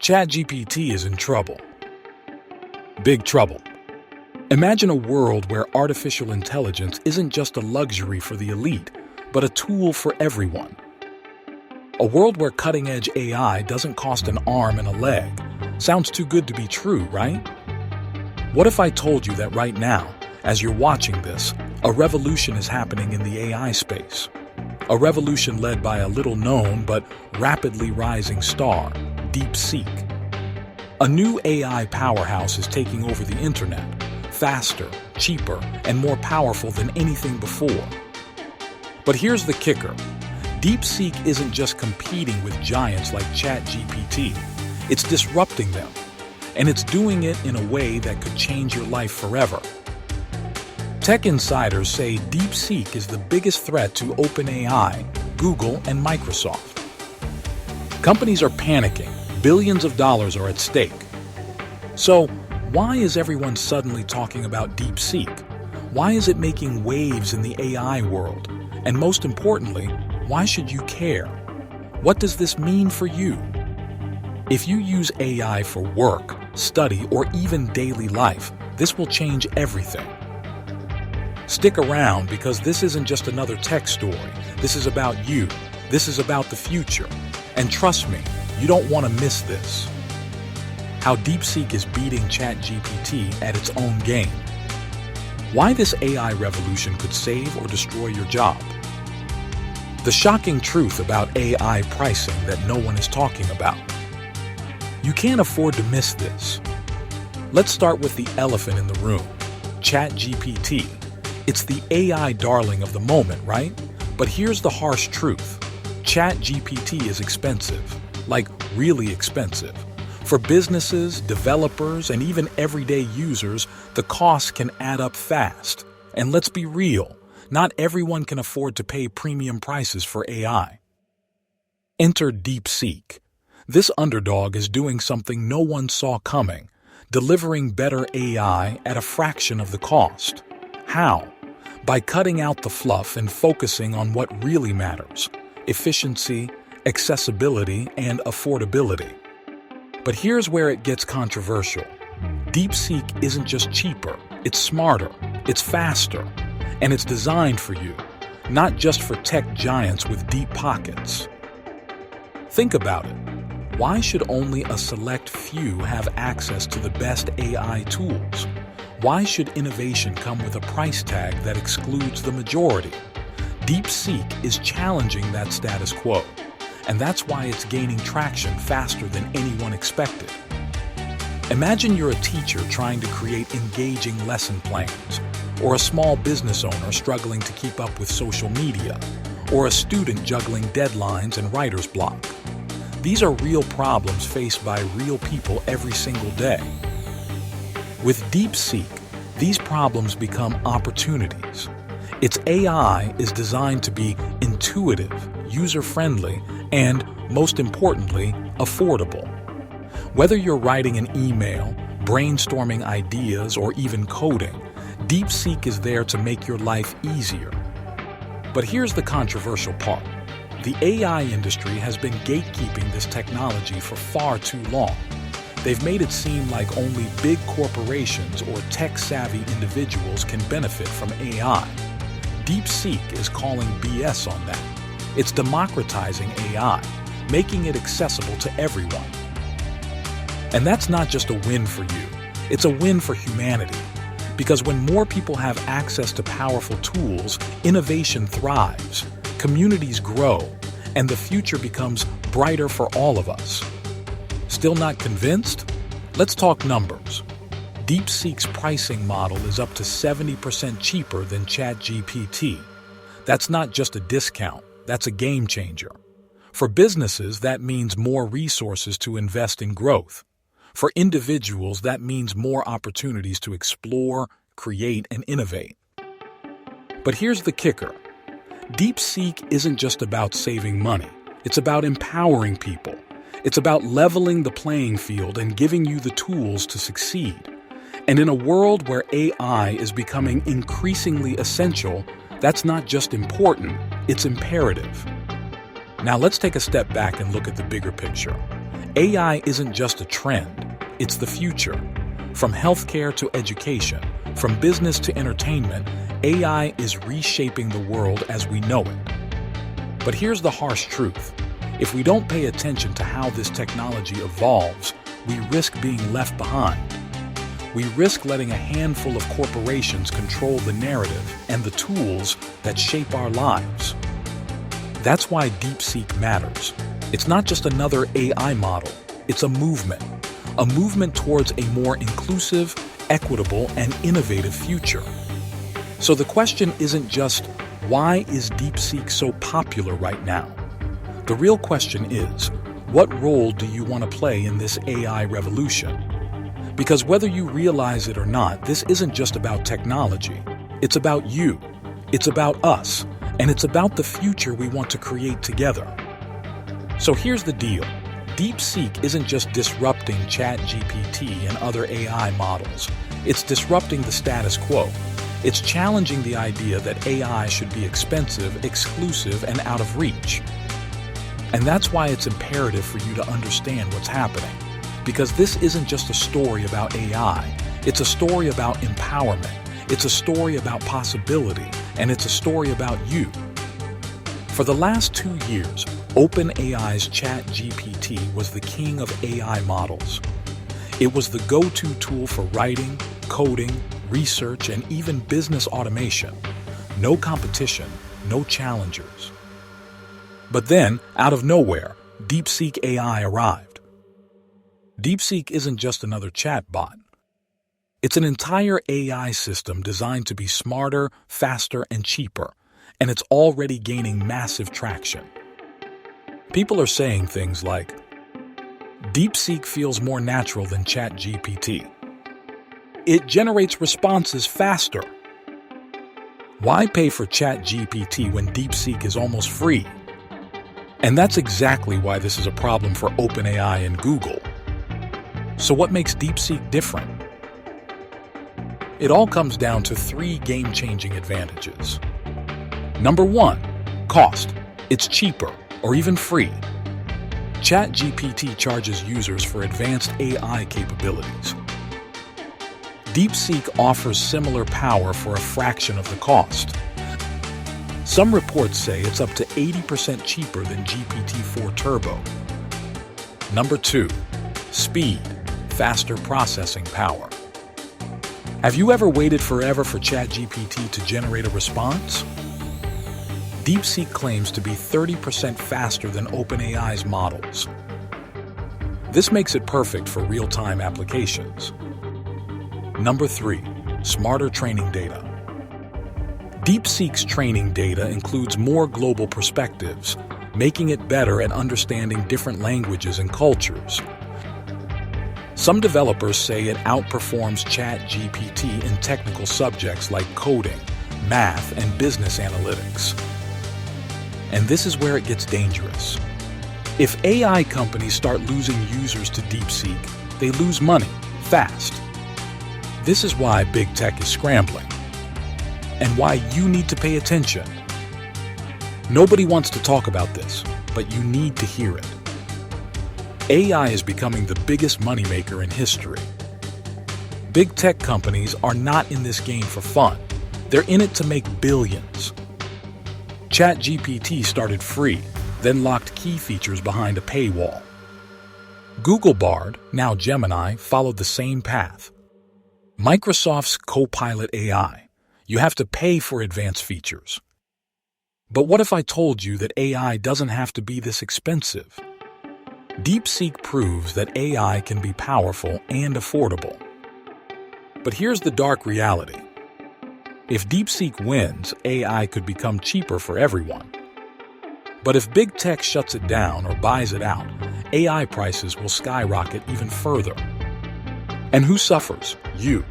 ChatGPT is in trouble. Big trouble. Imagine a world where artificial intelligence isn't just a luxury for the elite, but a tool for everyone. A world where cutting-edge AI doesn't cost an arm and a leg. Sounds too good to be true, right? What if I told you that right now, as you're watching this, a revolution is happening in the AI space? A revolution led by a little-known but rapidly rising star, DeepSeek. A new AI powerhouse is taking over the internet, faster, cheaper, and more powerful than anything before. But here's the kicker. DeepSeek isn't just competing with giants like ChatGPT. It's disrupting them. And it's doing it in a way that could change your life forever. Tech insiders say DeepSeek is the biggest threat to OpenAI, Google, and Microsoft. Companies are panicking. Billions of dollars are at stake. So, why is everyone suddenly talking about DeepSeek? Why is it making waves in the AI world? And most importantly, why should you care? What does this mean for you? If you use AI for work, study, or even daily life, this will change everything. Stick around because this isn't just another tech story. This is about you. This is about the future. And trust me, you don't want to miss this. How DeepSeek is beating ChatGPT at its own game. Why this AI revolution could save or destroy your job. The shocking truth about AI pricing that no one is talking about. You can't afford to miss this. Let's start with the elephant in the room, ChatGPT. It's the AI darling of the moment, right? But here's the harsh truth. ChatGPT is expensive, like really expensive. For businesses, developers, and even everyday users, the costs can add up fast. And let's be real, not everyone can afford to pay premium prices for AI. Enter DeepSeek. This underdog is doing something no one saw coming, delivering better AI at a fraction of the cost. How? By cutting out the fluff and focusing on what really matters: efficiency, accessibility, and affordability. But here's where it gets controversial. DeepSeek isn't just cheaper, it's smarter, it's faster, and it's designed for you, not just for tech giants with deep pockets. Think about it. Why should only a select few have access to the best AI tools? Why should innovation come with a price tag that excludes the majority? DeepSeek is challenging that status quo, and that's why it's gaining traction faster than anyone expected. Imagine you're a teacher trying to create engaging lesson plans, or a small business owner struggling to keep up with social media, or a student juggling deadlines and writer's block. These are real problems faced by real people every single day. With DeepSeek, these problems become opportunities. Its AI is designed to be intuitive, user-friendly, and, most importantly, affordable. Whether you're writing an email, brainstorming ideas, or even coding, DeepSeek is there to make your life easier. But here's the controversial part. The AI industry has been gatekeeping this technology for far too long. They've made it seem like only big corporations or tech-savvy individuals can benefit from AI. DeepSeek is calling BS on that. It's democratizing AI, making it accessible to everyone. And that's not just a win for you, it's a win for humanity. Because when more people have access to powerful tools, innovation thrives, communities grow, and the future becomes brighter for all of us. Still not convinced? Let's talk numbers. DeepSeek's pricing model is up to 70% cheaper than ChatGPT. That's not just a discount, that's a game changer. For businesses, that means more resources to invest in growth. For individuals, that means more opportunities to explore, create, and innovate. But here's the kicker. DeepSeek isn't just about saving money. It's about empowering people. It's about leveling the playing field and giving you the tools to succeed. And in a world where AI is becoming increasingly essential, that's not just important, it's imperative. Now let's take a step back and look at the bigger picture. AI isn't just a trend, it's the future. From healthcare to education, from business to entertainment, AI is reshaping the world as we know it. But here's the harsh truth. If we don't pay attention to how this technology evolves, we risk being left behind. We risk letting a handful of corporations control the narrative and the tools that shape our lives. That's why DeepSeek matters. It's not just another AI model, it's a movement towards a more inclusive, equitable, and innovative future. So the question isn't just, why is DeepSeek so popular right now? The real question is, what role do you want to play in this AI revolution? Because whether you realize it or not, this isn't just about technology. It's about you. It's about us. And it's about the future we want to create together. So here's the deal. DeepSeek isn't just disrupting ChatGPT and other AI models. It's disrupting the status quo. It's challenging the idea that AI should be expensive, exclusive, and out of reach. And that's why it's imperative for you to understand what's happening. Because this isn't just a story about AI. It's a story about empowerment. It's a story about possibility. And it's a story about you. For the last 2 years, OpenAI's ChatGPT was the king of AI models. It was the go-to tool for writing, coding, research, and even business automation. No competition, no challengers. But then, out of nowhere, DeepSeek AI arrived. DeepSeek isn't just another chatbot. It's an entire AI system designed to be smarter, faster, and cheaper, and it's already gaining massive traction. People are saying things like, DeepSeek feels more natural than ChatGPT. It generates responses faster. Why pay for ChatGPT when DeepSeek is almost free? And that's exactly why this is a problem for OpenAI and Google. So what makes DeepSeek different? It all comes down to 3 game-changing advantages. Number 1, cost. It's cheaper, or even free. ChatGPT charges users for advanced AI capabilities. DeepSeek offers similar power for a fraction of the cost. Some reports say it's up to 80% cheaper than GPT-4 Turbo. Number 2, speed, faster processing power. Have you ever waited forever for ChatGPT to generate a response? DeepSeek claims to be 30% faster than OpenAI's models. This makes it perfect for real-time applications. Number 3, smarter training data. DeepSeek's training data includes more global perspectives, making it better at understanding different languages and cultures. Some developers say it outperforms ChatGPT in technical subjects like coding, math, and business analytics. And this is where it gets dangerous. If AI companies start losing users to DeepSeek, they lose money, fast. This is why big tech is scrambling, and why you need to pay attention. Nobody wants to talk about this, but you need to hear it. AI is becoming the biggest moneymaker in history. Big tech companies are not in this game for fun. They're in it to make billions. ChatGPT started free, then locked key features behind a paywall. Google Bard, now Gemini, followed the same path. Microsoft's Copilot AI. You have to pay for advanced features. But what if I told you that AI doesn't have to be this expensive? DeepSeek proves that AI can be powerful and affordable. But here's the dark reality. If DeepSeek wins, AI could become cheaper for everyone. But if big tech shuts it down or buys it out, AI prices will skyrocket even further. And who suffers? You.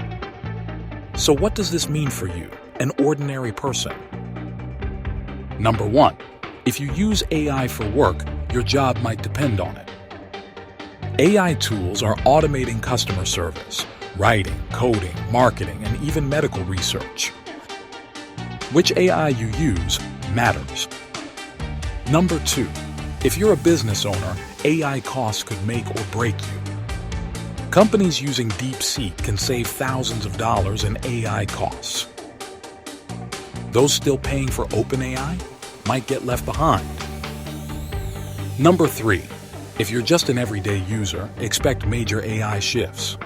So what does this mean for you, an ordinary person? Number 1, if you use AI for work, your job might depend on it. AI tools are automating customer service, writing, coding, marketing, and even medical research. Which AI you use matters. Number 2, If you're a business owner, AI costs could make or break you. Companies using DeepSeek can save thousands of dollars in AI costs. Those still paying for OpenAI might get left behind. Number 3. If you're just an everyday user, expect major AI shifts.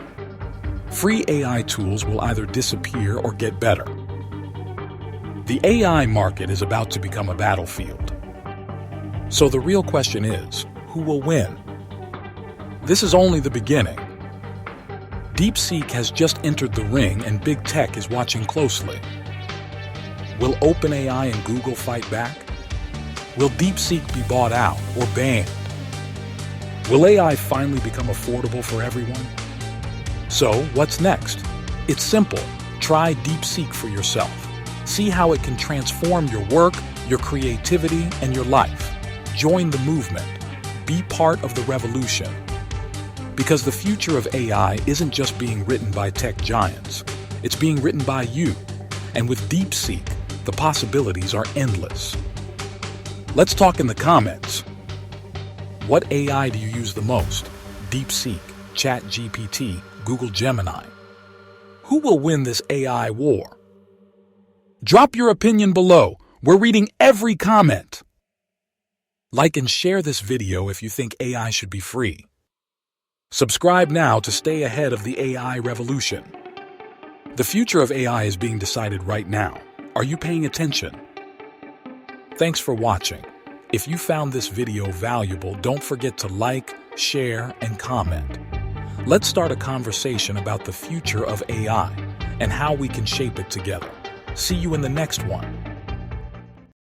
Free AI tools will either disappear or get better. The AI market is about to become a battlefield. So the real question is, who will win? This is only the beginning. DeepSeek has just entered the ring and big tech is watching closely. Will OpenAI and Google fight back? Will DeepSeek be bought out or banned? Will AI finally become affordable for everyone? So, what's next? It's simple. Try DeepSeek for yourself. See how it can transform your work, your creativity, and your life. Join the movement. Be part of the revolution. Because the future of AI isn't just being written by tech giants. It's being written by you. And with DeepSeek, the possibilities are endless. Let's talk in the comments. What AI do you use the most? DeepSeek, ChatGPT, Google Gemini. Who will win this AI war? Drop your opinion below. We're reading every comment. Like and share this video if you think AI should be free. Subscribe now to stay ahead of the AI revolution. The future of AI is being decided right now. Are you paying attention? Thanks for watching. If you found this video valuable, don't forget to like, share, and comment. Let's start a conversation about the future of AI and how we can shape it together. See you in the next one.